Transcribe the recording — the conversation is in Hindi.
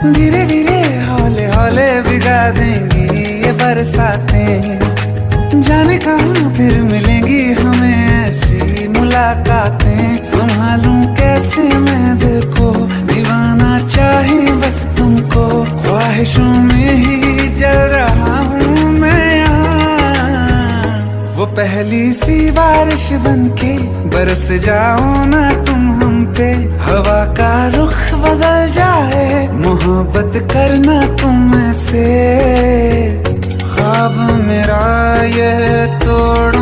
धीरे धीरे हौले हौले भिगा देंगी ये बरसातें, जाने कहाँ फिर मिलेंगी हमें ऐसी मुलाकातें। संभालूं कैसे मैं दिल को, दीवाना चाहे बस तुमको, ख्वाहिशों में ही जल रहा हूँ मैं यहाँ। वो पहली सी बारिश बनके बरस जाओ ना तुम हम पे, हवा का रुख बदल जाए, मोहब्बत करना तुम से। ख्वाब मेरा ये तोड़